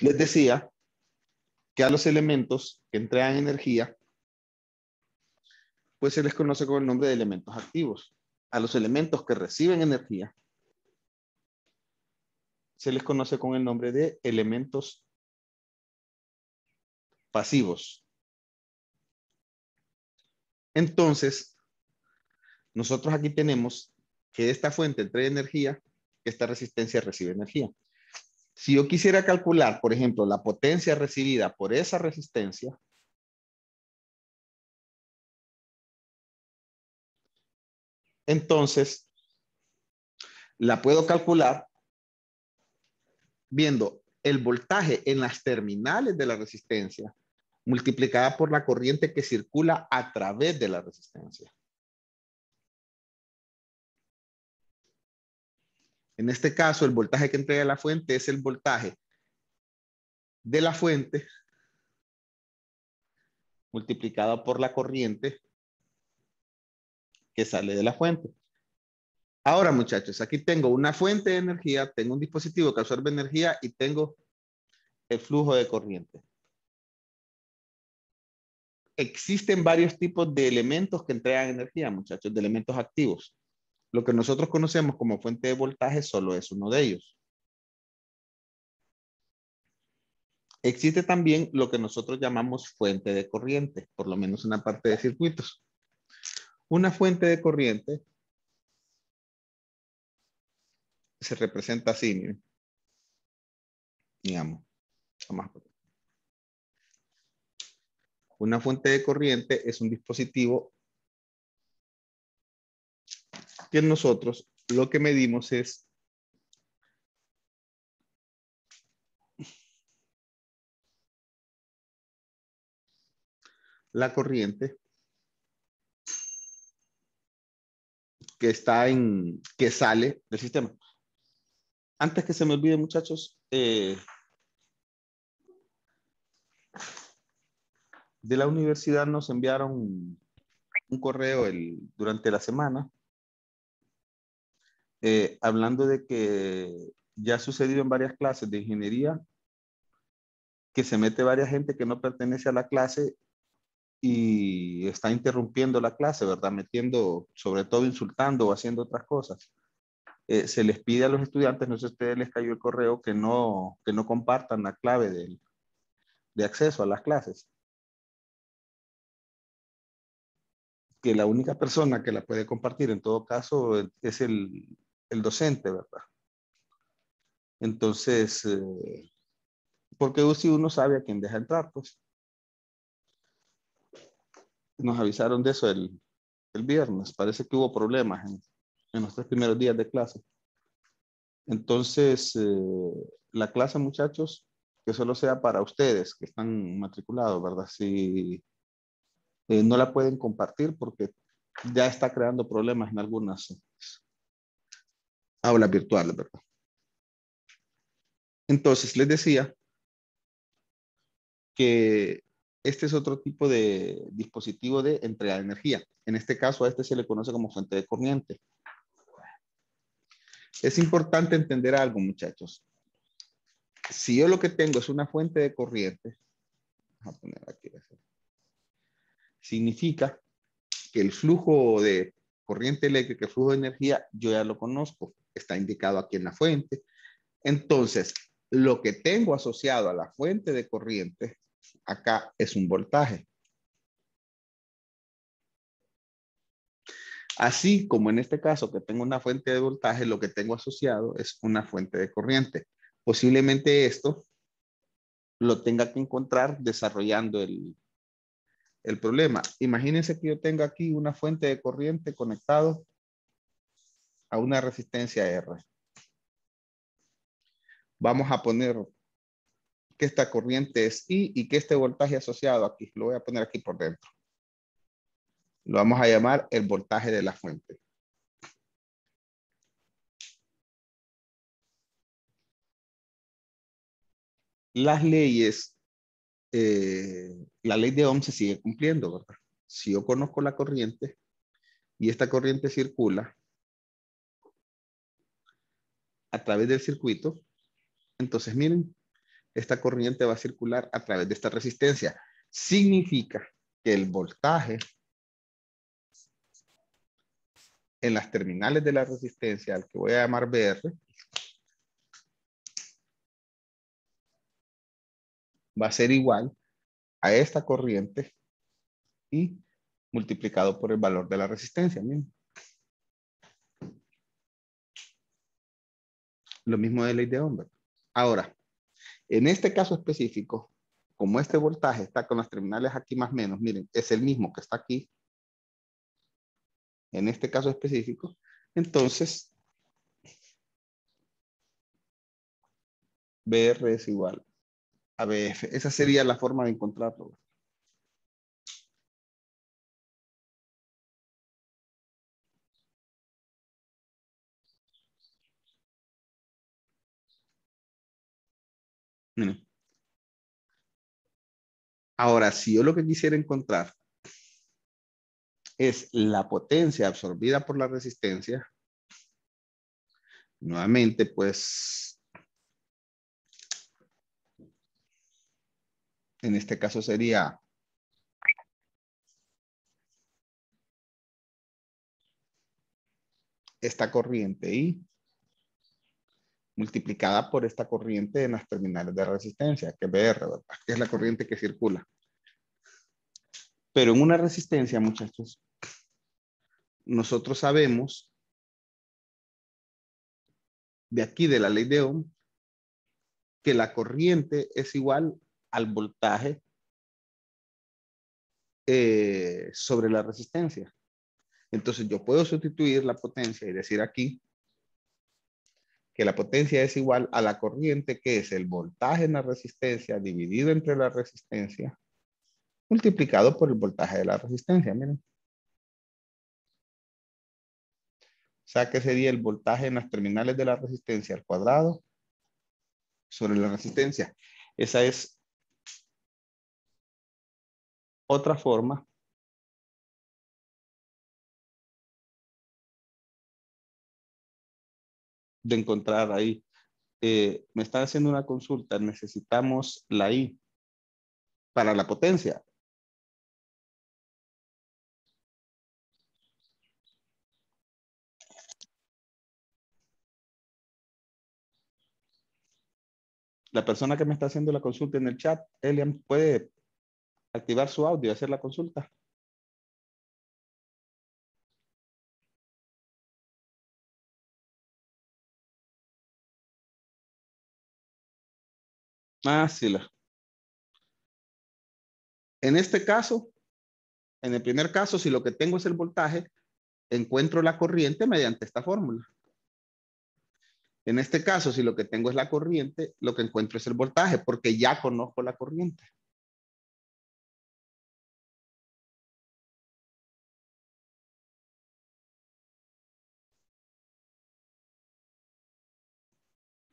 Les decía que a los elementos que entregan energía, pues se les conoce con el nombre de elementos activos. A los elementos que reciben energía, se les conoce con el nombre de elementos pasivos. Entonces, nosotros aquí tenemos que esta fuente entrega energía, que esta resistencia recibe energía. Si yo quisiera calcular, por ejemplo, la potencia recibida por esa resistencia, entonces la puedo calcular viendo el voltaje en las terminales de la resistencia multiplicada por la corriente que circula a través de la resistencia. En este caso, el voltaje que entrega la fuente es el voltaje de la fuente multiplicado por la corriente que sale de la fuente. Ahora, muchachos, aquí tengo una fuente de energía, tengo un dispositivo que absorbe energía y tengo el flujo de corriente. Existen varios tipos de elementos que entregan energía, muchachos, de elementos activos. Lo que nosotros conocemos como fuente de voltaje solo es uno de ellos. Existe también lo que nosotros llamamos fuente de corriente, por lo menos en la parte de circuitos. Una fuente de corriente se representa así, miren. Digamos, una fuente de corriente es un dispositivo que nosotros lo que medimos es la corriente que sale del sistema. Antes que se me olvide, muchachos, de la universidad nos enviaron un correo durante la semana hablando de que ya ha sucedido en varias clases de ingeniería que se mete varias gente que no pertenece a la clase y está interrumpiendo la clase, ¿verdad? Metiendo, sobre todo insultando o haciendo otras cosas. Se les pide a los estudiantes, no sé si a ustedes les cayó el correo, que no compartan la clave de acceso a las clases. Que la única persona que la puede compartir en todo caso es el docente, ¿verdad? Entonces, porque si uno sabe a quién deja entrar, pues. Nos avisaron de eso el viernes. Parece que hubo problemas en los 3 primeros días de clase. Entonces, la clase, muchachos, que solo sea para ustedes que están matriculados, ¿verdad? Si no la pueden compartir porque ya está creando problemas en algunas aulas virtuales, ¿verdad? Entonces, les decía que este es otro tipo de dispositivo de entrega de energía. En este caso, a este se le conoce como fuente de corriente. Es importante entender algo, muchachos. Si yo lo que tengo es una fuente de corriente, vamos a poner aquí, significa que el flujo de corriente eléctrica, el flujo de energía, yo ya lo conozco, está indicado aquí en la fuente. Entonces, lo que tengo asociado a la fuente de corriente, acá es un voltaje. Así como en este caso que tengo una fuente de voltaje, lo que tengo asociado es una fuente de corriente. Posiblemente esto lo tenga que encontrar desarrollando el problema. Imagínense que yo tengo aquí una fuente de corriente conectado a una resistencia R. Vamos a poner que esta corriente es I y que este voltaje asociado aquí, lo voy a poner aquí por dentro. Lo vamos a llamar el voltaje de la fuente. Las leyes, la ley de Ohm se sigue cumpliendo, ¿verdad? Si yo conozco la corriente y esta corriente circula a través del circuito, entonces miren, esta corriente va a circular a través de esta resistencia. Significa que el voltaje en las terminales de la resistencia, al que voy a llamar VR, va a ser igual a esta corriente y multiplicado por el valor de la resistencia. Miren. Lo mismo de ley de Ohm. Ahora, en este caso específico, como este voltaje está con las terminales aquí más o menos, miren, es el mismo que está aquí, en este caso específico, entonces BR es igual a BF. Esa sería la forma de encontrarlo. Miren. Ahora, si yo lo que quisiera encontrar es la potencia absorbida por la resistencia, nuevamente, pues, en este caso sería esta corriente I multiplicada por esta corriente en las terminales de resistencia, que es BR, ¿verdad? Que es la corriente que circula. Pero en una resistencia, muchachos, nosotros sabemos de aquí de la ley de Ohm que la corriente es igual al voltaje sobre la resistencia. Entonces yo puedo sustituir la potencia y decir aquí que la potencia es igual a la corriente, que es el voltaje en la resistencia dividido entre la resistencia multiplicado por el voltaje de la resistencia. Miren. O sea que sería el voltaje en las terminales de la resistencia al cuadrado sobre la resistencia. Esa es otra forma de encontrar ahí. Me están haciendo una consulta. Necesitamos la I para la potencia. La persona que me está haciendo la consulta en el chat, Elian, puede activar su audio y hacer la consulta. Ah, sí. En este caso, en el primer caso, si lo que tengo es el voltaje, encuentro la corriente mediante esta fórmula. En este caso, si lo que tengo es la corriente, lo que encuentro es el voltaje, porque ya conozco la corriente.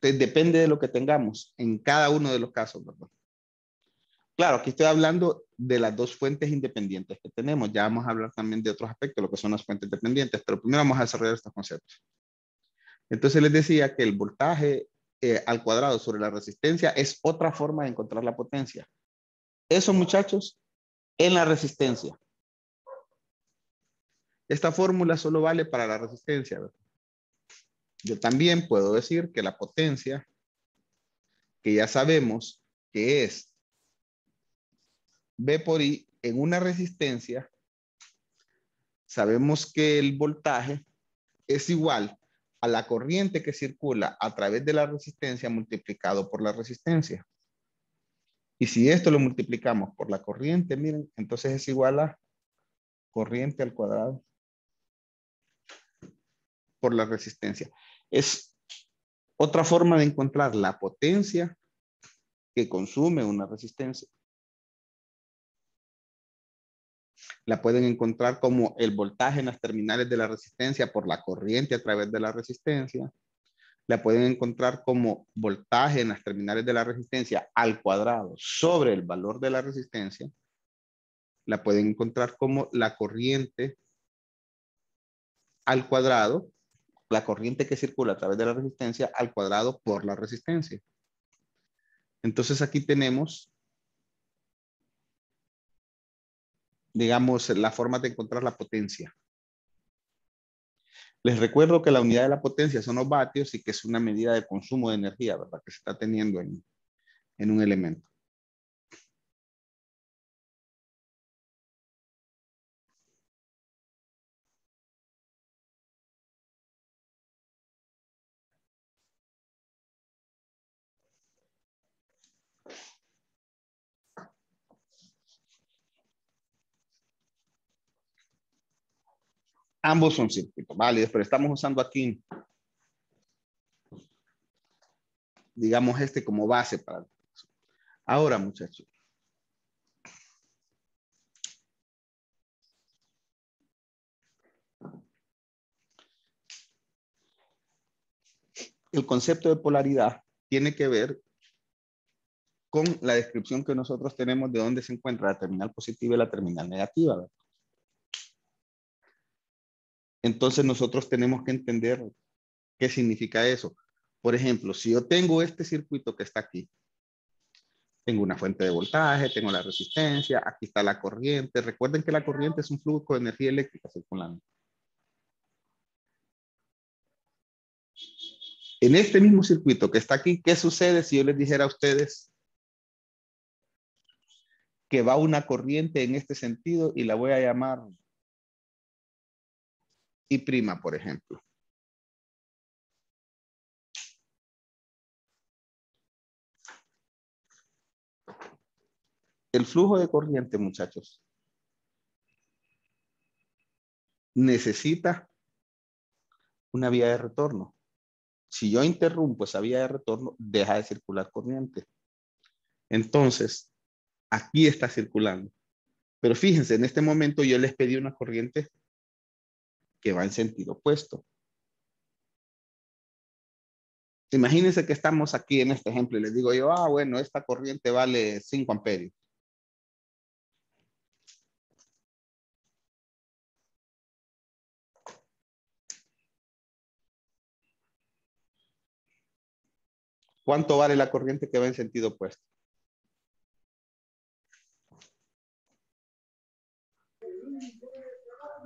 Entonces, depende de lo que tengamos en cada uno de los casos, ¿verdad? Claro, aquí estoy hablando de las dos fuentes independientes que tenemos. Ya vamos a hablar también de otros aspectos, lo que son las fuentes dependientes, pero primero vamos a desarrollar estos conceptos. Entonces les decía que el voltaje al cuadrado sobre la resistencia es otra forma de encontrar la potencia. Eso, muchachos, en la resistencia. Esta fórmula solo vale para la resistencia, ¿verdad? Yo también puedo decir que la potencia, que ya sabemos que es V por I en una resistencia, sabemos que el voltaje es igual a la corriente que circula a través de la resistencia multiplicado por la resistencia. Y si esto lo multiplicamos por la corriente, miren, entonces es igual a corriente al cuadrado por la resistencia. Es otra forma de encontrar la potencia que consume una resistencia. La pueden encontrar como el voltaje en las terminales de la resistencia por la corriente a través de la resistencia. La pueden encontrar como voltaje en las terminales de la resistencia al cuadrado sobre el valor de la resistencia. La pueden encontrar como la corriente al cuadrado, la corriente que circula a través de la resistencia al cuadrado por la resistencia. Entonces aquí tenemos, digamos, la forma de encontrar la potencia. Les recuerdo que la unidad de la potencia son los vatios y que es una medida de consumo de energía, ¿verdad? Que se está teniendo en un elemento. Ambos son circuitos válidos, pero estamos usando aquí, digamos, este como base para... Ahora, muchachos. El concepto de polaridad tiene que ver con la descripción que nosotros tenemos de dónde se encuentra la terminal positiva y la terminal negativa, ¿verdad? Entonces nosotros tenemos que entender qué significa eso. Por ejemplo, si yo tengo este circuito que está aquí, tengo una fuente de voltaje, tengo la resistencia, aquí está la corriente. Recuerden que la corriente es un flujo de energía eléctrica circulando. En este mismo circuito que está aquí, ¿qué sucede si yo les dijera a ustedes que va una corriente en este sentido y la voy a llamar I', por ejemplo? El flujo de corriente, muchachos, necesita una vía de retorno. Si yo interrumpo esa vía de retorno, deja de circular corriente. Entonces, aquí está circulando. Pero fíjense, en este momento yo les pedí una corriente que va en sentido opuesto. Imagínense que estamos aquí en este ejemplo y les digo yo, bueno, esta corriente vale 5 amperios. ¿Cuánto vale la corriente que va en sentido opuesto?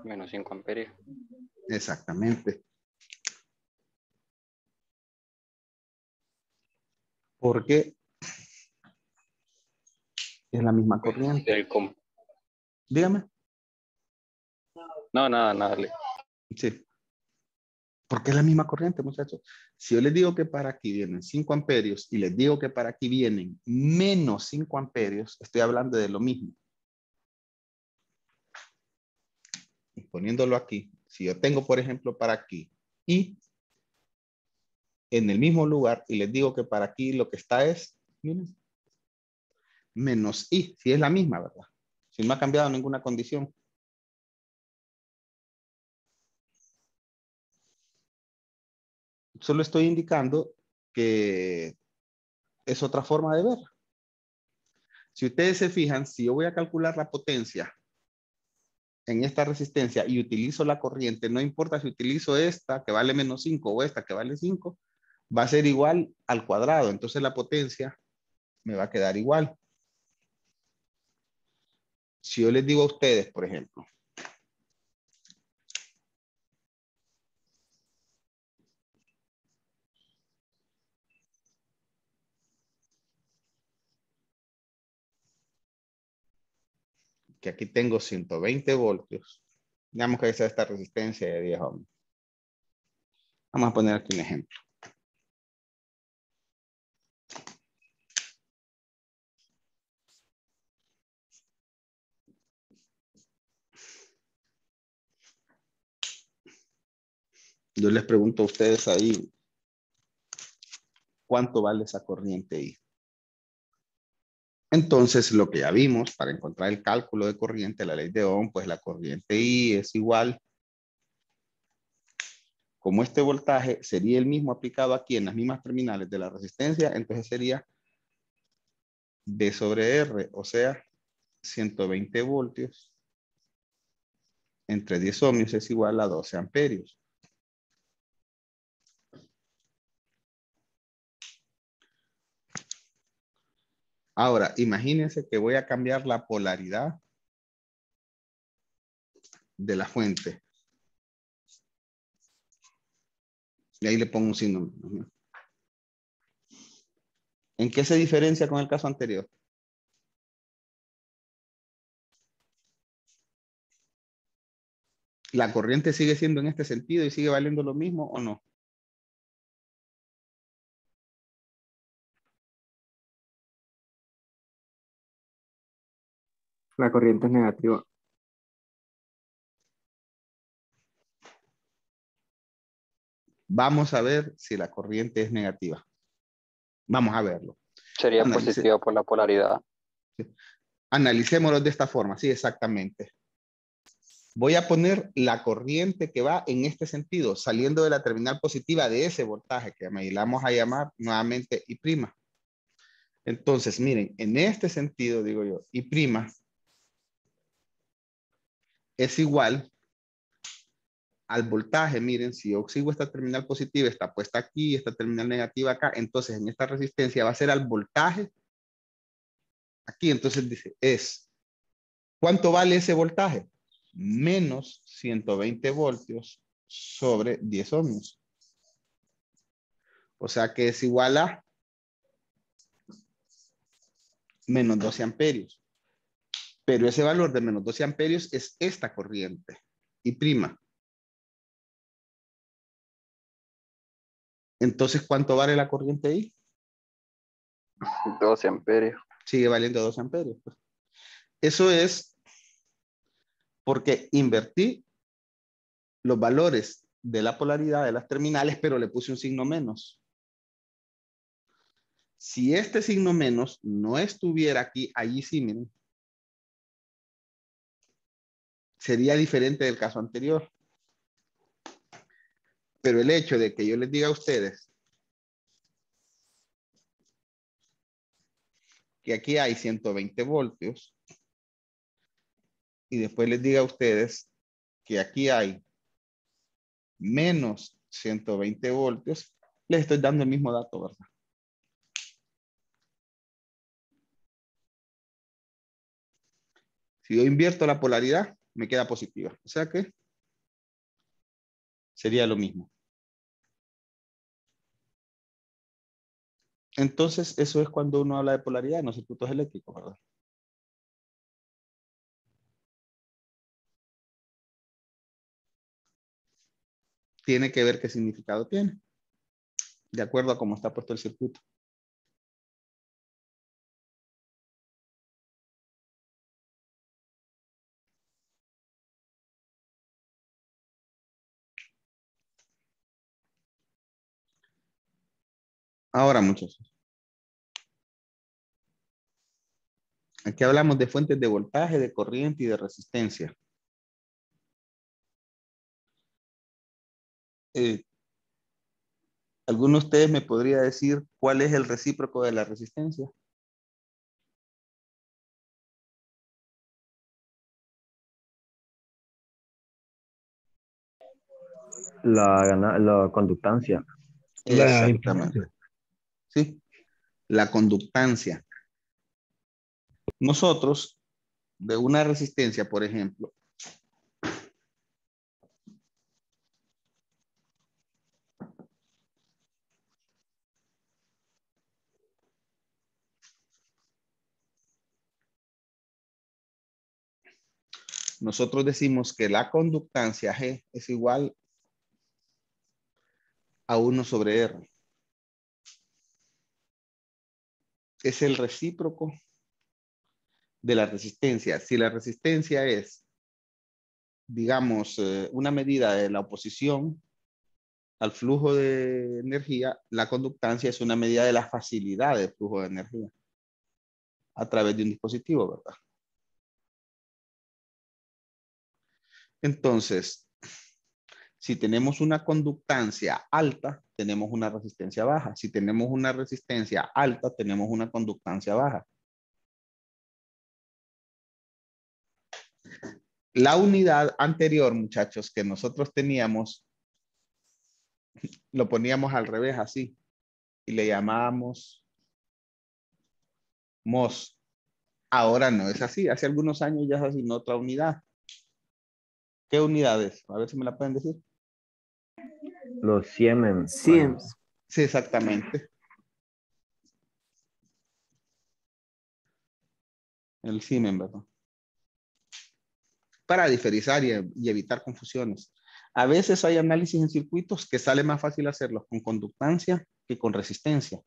Menos 5 amperios. Exactamente. Porque es la misma corriente. Dígame. No, nada, nada. Sí. Porque es la misma corriente, muchachos. Si yo les digo que para aquí vienen 5 amperios y les digo que para aquí vienen menos 5 amperios, estoy hablando de lo mismo. Y poniéndolo aquí, si yo tengo, por ejemplo, para aquí y en el mismo lugar y les digo que para aquí lo que está es, miren, menos I, si es la misma, ¿verdad? Si no ha cambiado ninguna condición. Solo estoy indicando que es otra forma de ver. Si ustedes se fijan, si yo voy a calcular la potencia en esta resistencia y utilizo la corriente, no importa si utilizo esta que vale menos 5 o esta que vale 5, va a ser igual al cuadrado. Entonces la potencia me va a quedar igual. Si yo les digo a ustedes, por ejemplo, que aquí tengo 120 voltios, digamos que esa es esta resistencia de 10 ohms. Vamos a poner aquí un ejemplo. Yo les pregunto a ustedes ahí, ¿cuánto vale esa corriente I? Entonces, lo que ya vimos, para encontrar el cálculo de corriente, la ley de Ohm, pues la corriente I es igual. Como este voltaje sería el mismo aplicado aquí en las mismas terminales de la resistencia, entonces sería V sobre R, o sea, 120 voltios entre 10 ohmios es igual a 12 amperios. Ahora, imagínense que voy a cambiar la polaridad de la fuente. Y ahí le pongo un signo. ¿En qué se diferencia con el caso anterior? ¿La corriente sigue siendo en este sentido y sigue valiendo lo mismo o no? La corriente es negativa. Vamos a ver si la corriente es negativa. Vamos a verlo. Sería Analice, positiva por la polaridad. analicémoslo de esta forma. Sí, exactamente. Voy a poner la corriente que va en este sentido, saliendo de la terminal positiva de ese voltaje que le vamos a llamar nuevamente I'. Entonces, miren, en este sentido, digo yo, I' es igual al voltaje. Miren, si yo sigo esta terminal positiva, está puesta aquí, esta terminal negativa acá, entonces en esta resistencia va a ser al voltaje aquí. Entonces dice, ¿cuánto vale ese voltaje? Menos 120 voltios sobre 10 ohmios. O sea que es igual a menos 12 amperios. Pero ese valor de menos 12 amperios es esta corriente, I'. Entonces, ¿cuánto vale la corriente ahí? 12 amperios. Sigue valiendo 12 amperios. Pues. Eso es porque invertí los valores de la polaridad de las terminales, pero le puse un signo menos. Si este signo menos no estuviera aquí, allí sí, miren, sería diferente del caso anterior. Pero el hecho de que yo les diga a ustedes que aquí hay 120 voltios y después les diga a ustedes que aquí hay menos 120 voltios, les estoy dando el mismo dato, ¿verdad? Si yo invierto la polaridad, me queda positiva. O sea que sería lo mismo. Entonces, eso es cuando uno habla de polaridad en los circuitos eléctricos, ¿verdad? Tiene que ver qué significado tiene, de acuerdo a cómo está puesto el circuito. Ahora, muchachos, aquí hablamos de fuentes de voltaje, de corriente y de resistencia. ¿Alguno de ustedes me podría decir cuál es el recíproco de la resistencia? La conductancia. La Exactamente. impedancia. Sí, la conductancia. Nosotros, de una resistencia, por ejemplo, nosotros decimos que la conductancia G es igual a 1 sobre R. Es el recíproco de la resistencia. Si la resistencia es, digamos, una medida de la oposición al flujo de energía, la conductancia es una medida de la facilidad del flujo de energía a través de un dispositivo, ¿verdad? Entonces, si tenemos una conductancia alta, tenemos una resistencia baja. Si tenemos una resistencia alta, tenemos una conductancia baja. La unidad anterior, muchachos, que nosotros teníamos, lo poníamos al revés así y le llamábamos MOS. Ahora no es así. Hace algunos años ya se asignó otra unidad. ¿Qué unidades? A ver si me la pueden decir. Los Siemens. Siemens. Sí, exactamente. El Siemens, ¿verdad? Para diferenciar y evitar confusiones. A veces hay análisis en circuitos que sale más fácil hacerlos con conductancia que con resistencia,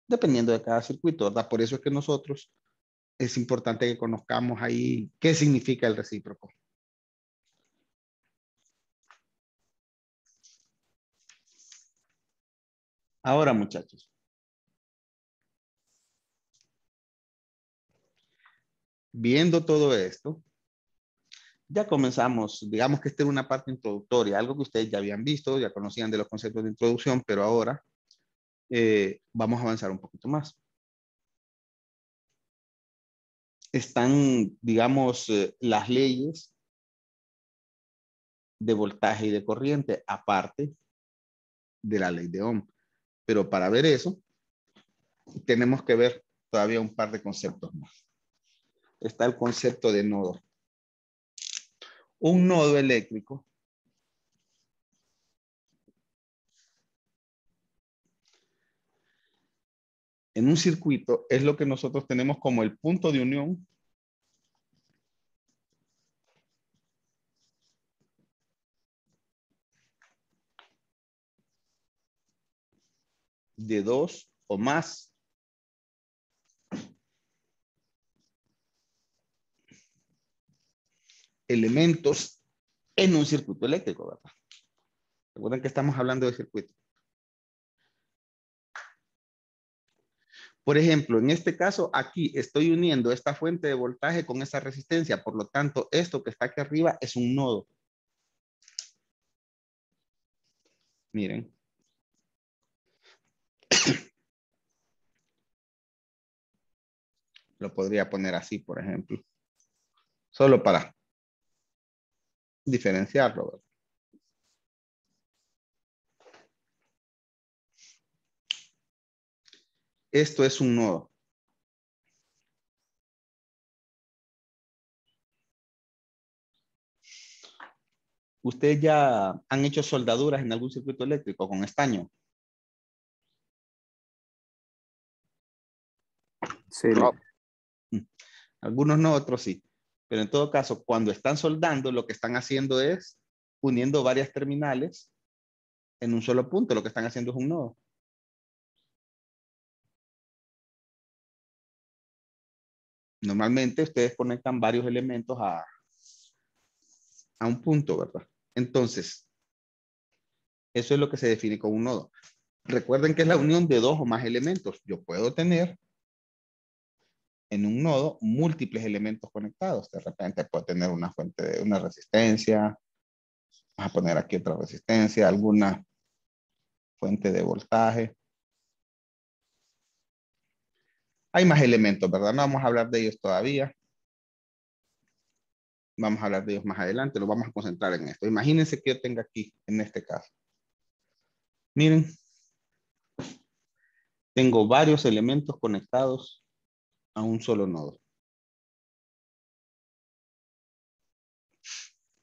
dependiendo de cada circuito, ¿verdad? Por eso es que nosotros es importante que conozcamos ahí qué significa el recíproco. Ahora, muchachos. Viendo todo esto, ya comenzamos, digamos que esta era una parte introductoria, algo que ustedes ya habían visto, ya conocían de los conceptos de introducción, pero ahora vamos a avanzar un poquito más. Están, digamos, las leyes de voltaje y de corriente, aparte de la ley de Ohm. Pero para ver eso, tenemos que ver todavía un par de conceptos más. Está el concepto de nodo. Un nodo eléctrico en un circuito es lo que nosotros tenemos como el punto de unión de dos o más elementos en un circuito eléctrico, ¿verdad? Recuerden que estamos hablando de circuito. Por ejemplo, en este caso, aquí estoy uniendo esta fuente de voltaje con esa resistencia. Por lo tanto, esto que está aquí arriba es un nodo. Miren. Lo podría poner así, por ejemplo. Solo para diferenciarlo, ¿verdad? Esto es un nodo. ¿Ustedes ya han hecho soldaduras en algún circuito eléctrico con estaño? Sí. Algunos no, otros sí. Pero en todo caso, cuando están soldando, lo que están haciendo es uniendo varias terminales en un solo punto. Lo que están haciendo es un nodo. Normalmente ustedes conectan varios elementos a un punto, ¿verdad? Entonces, eso es lo que se define como un nodo. Recuerden que es la unión de dos o más elementos. Yo puedo tener en un nodo múltiples elementos conectados. De repente puedo tener una fuente de una resistencia. Vamos a poner aquí otra resistencia, alguna fuente de voltaje. Hay más elementos, ¿verdad? No vamos a hablar de ellos todavía. Vamos a hablar de ellos más adelante. Lo vamos a concentrar en esto. Imagínense que yo tenga aquí, en este caso. Miren. Tengo varios elementos conectados a un solo nodo.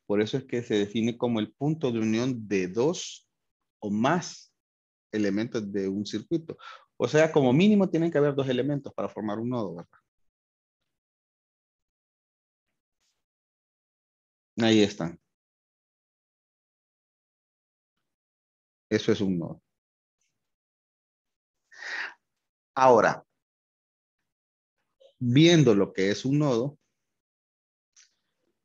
Por eso es que se define como el punto de unión de dos o más elementos de un circuito. O sea, como mínimo tienen que haber dos elementos para formar un nodo, ¿verdad? Ahí están. Eso es un nodo. Ahora, viendo lo que es un nodo,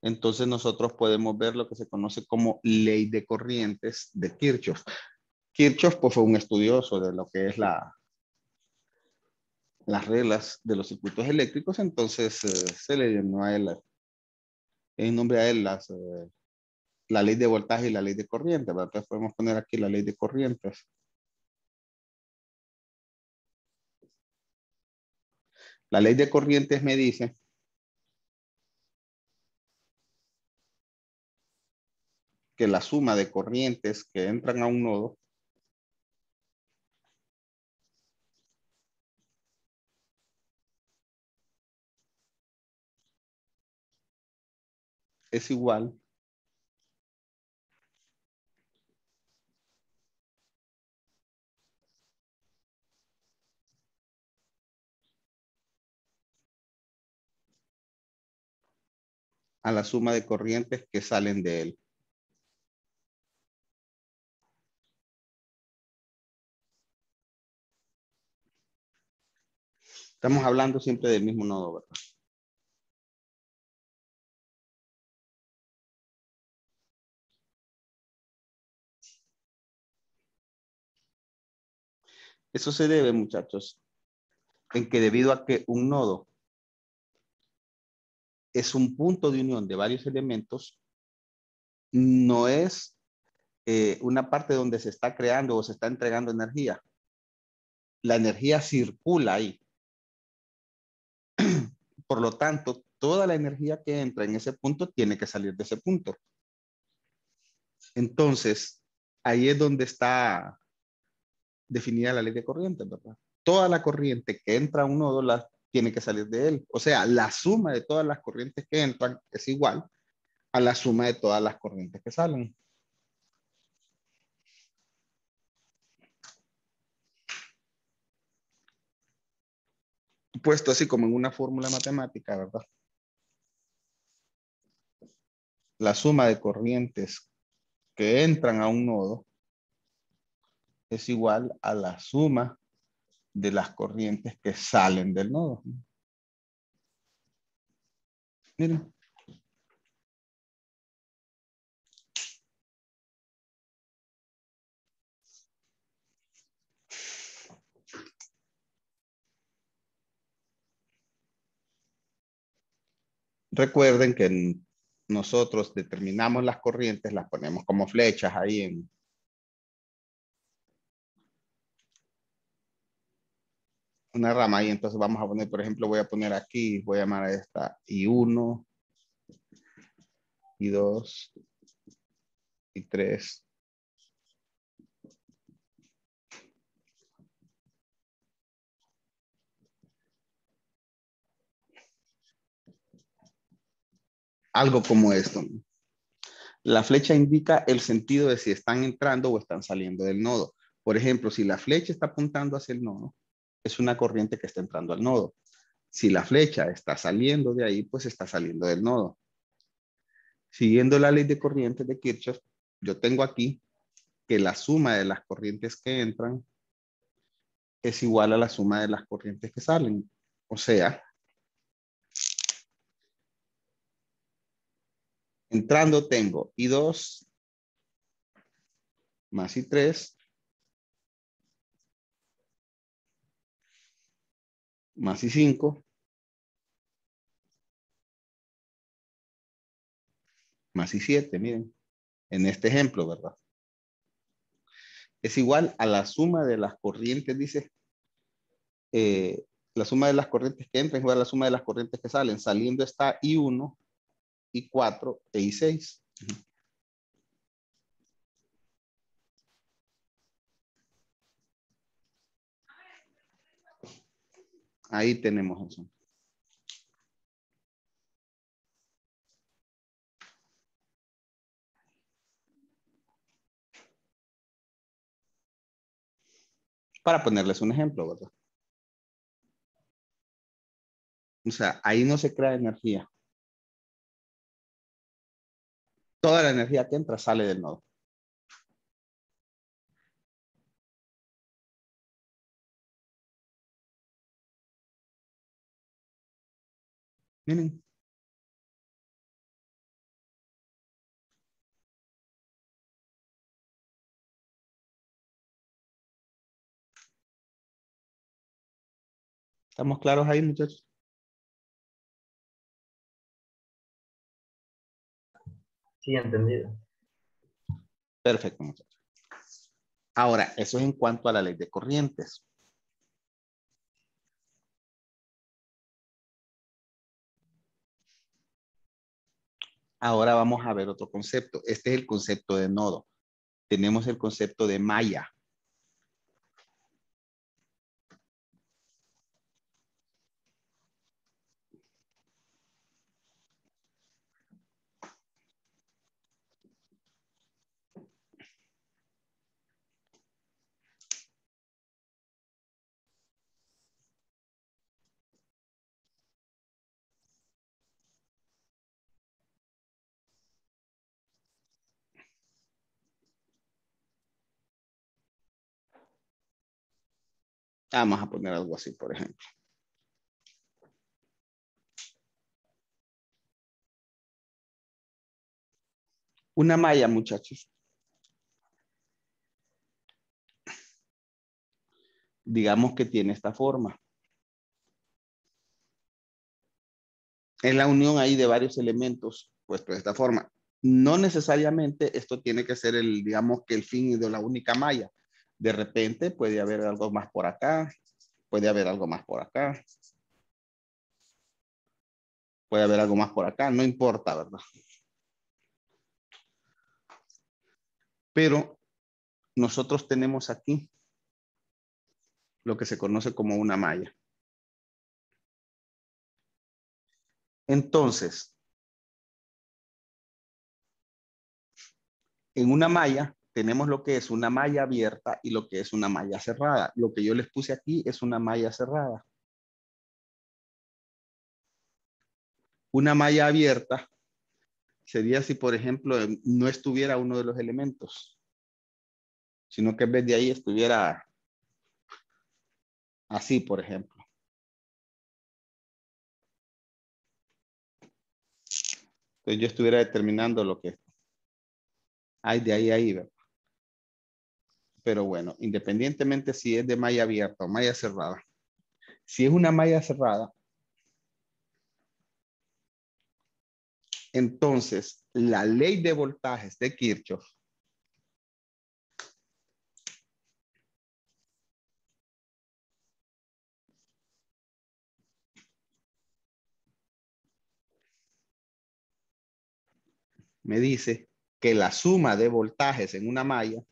entonces nosotros podemos ver lo que se conoce como ley de corrientes de Kirchhoff. Kirchhoff pues, fue un estudioso de lo que es las reglas de los circuitos eléctricos, entonces se le llenó a él, en nombre a él, la ley de voltaje y la ley de corriente, ¿verdad? Entonces podemos poner aquí la ley de corrientes. La ley de corrientes me dice que la suma de corrientes que entran a un nodo es igual a la suma de corrientes que salen de él. Estamos hablando siempre del mismo nodo, ¿verdad? Eso se debe, muchachos, en que debido a que un nodo es un punto de unión de varios elementos, no es una parte donde se está creando o se está entregando energía. La energía circula ahí. Por lo tanto, toda la energía que entra en ese punto tiene que salir de ese punto. Entonces, ahí es donde está definida la ley de corriente, ¿verdad? Toda la corriente que entra a un nodo tiene que salir de él. O sea, la suma de todas las corrientes que entran es igual a la suma de todas las corrientes que salen. Puesto así como en una fórmula matemática, ¿verdad? La suma de corrientes que entran a un nodo es igual a la suma de las corrientes que salen del nodo. Miren. Recuerden que nosotros determinamos las corrientes, las ponemos como flechas ahí en una rama y entonces vamos a poner, por ejemplo, voy a poner aquí, voy a llamar a esta I1, I2, I3. Algo como esto. La flecha indica el sentido de si están entrando o están saliendo del nodo. Por ejemplo, si la flecha está apuntando hacia el nodo, es una corriente que está entrando al nodo. Si la flecha está saliendo de ahí, pues está saliendo del nodo. Siguiendo la ley de corrientes de Kirchhoff, yo tengo aquí que la suma de las corrientes que entran es igual a la suma de las corrientes que salen. O sea, entrando tengo I2 más I3 más I5 más I7, miren, en este ejemplo, ¿verdad? Es igual a la suma de las corrientes, dice, la suma de las corrientes que entran es igual a la suma de las corrientes que salen. Saliendo está I1, I4 e I6. Ahí tenemos eso. Para ponerles un ejemplo, ¿verdad? O sea, ahí no se crea energía. Toda la energía que entra sale del nodo. Miren. ¿Estamos claros ahí, muchachos? Sí, entendido. Perfecto, muchachos. Ahora, eso es en cuanto a la ley de corrientes. Ahora vamos a ver otro concepto. Este es el concepto de nodo. Tenemos el concepto de malla. Vamos a poner algo así, por ejemplo. Una malla, muchachos. Digamos que tiene esta forma. Es la unión ahí de varios elementos puestos de esta forma. No necesariamente esto tiene que ser el, digamos que el fin de la única malla. De repente puede haber algo más por acá, puede haber algo más por acá, puede haber algo más por acá, no importa, ¿verdad? Pero nosotros tenemos aquí lo que se conoce como una malla. Entonces, en una malla tenemos lo que es una malla abierta y lo que es una malla cerrada. Lo que yo les puse aquí es una malla cerrada. Una malla abierta sería si, por ejemplo, no estuviera uno de los elementos, sino que en vez de ahí estuviera así, por ejemplo. Entonces yo estuviera determinando lo que hay de ahí a ahí, ¿verdad? Pero bueno, independientemente si es de malla abierta o malla cerrada, si es una malla cerrada, entonces la ley de voltajes de Kirchhoff me dice que la suma de voltajes en una malla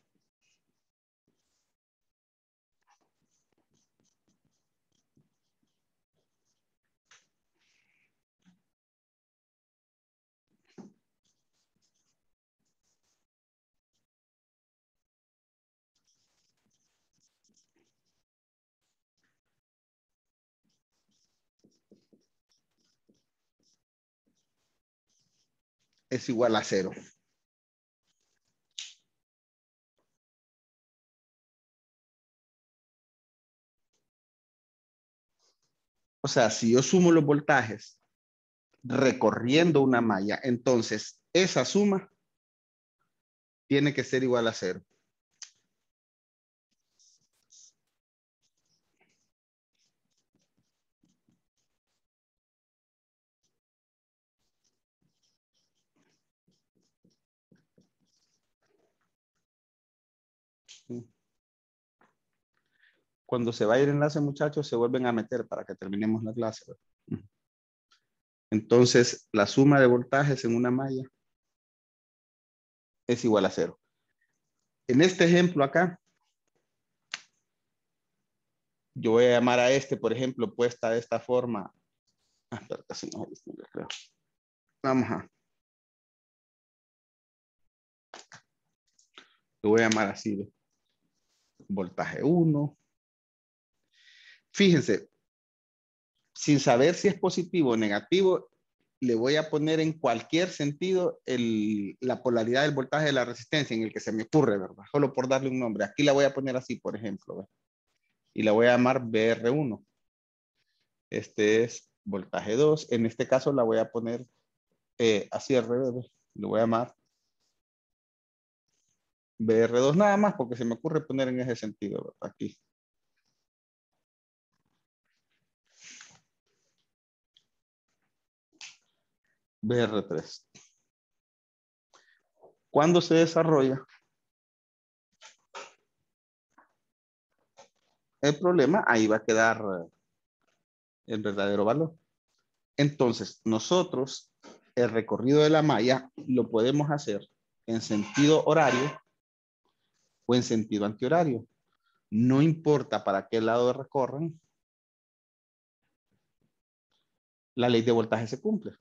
es igual a 0. O sea, si yo sumo los voltajes recorriendo una malla, entonces esa suma tiene que ser igual a 0. Cuando se va a ir el enlace, muchachos, se vuelven a meter para que terminemos la clase. Entonces, la suma de voltajes en una malla es igual a 0. En este ejemplo acá, yo voy a llamar a este, por ejemplo, puesta de esta forma. Pero casi no se distingue, creo. Vamos a. Lo voy a llamar así. ¿Ve? Voltaje 1. Fíjense, sin saber si es positivo o negativo, le voy a poner en cualquier sentido la polaridad del voltaje de la resistencia en el que se me ocurre, ¿verdad? Solo por darle un nombre. Aquí la voy a poner así, por ejemplo. ¿ve? Y la voy a llamar BR1. Este es voltaje 2. En este caso la voy a poner así al revés. ¿ve? Lo voy a llamar BR2 nada más porque se me ocurre poner en ese sentido, ¿verdad? Aquí. BR3. ¿Cuándo se desarrolla el problema? Ahí va a quedar el verdadero valor. Entonces, nosotros el recorrido de la malla lo podemos hacer en sentido horario o en sentido antihorario. No importa para qué lado recorran, la ley de voltaje se cumple.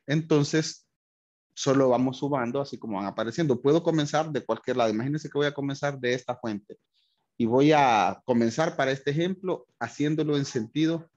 Entonces, solo vamos sumando así como van apareciendo. Puedo comenzar de cualquier lado. Imagínense que voy a comenzar de esta fuente. Y voy a comenzar para este ejemplo haciéndolo en sentido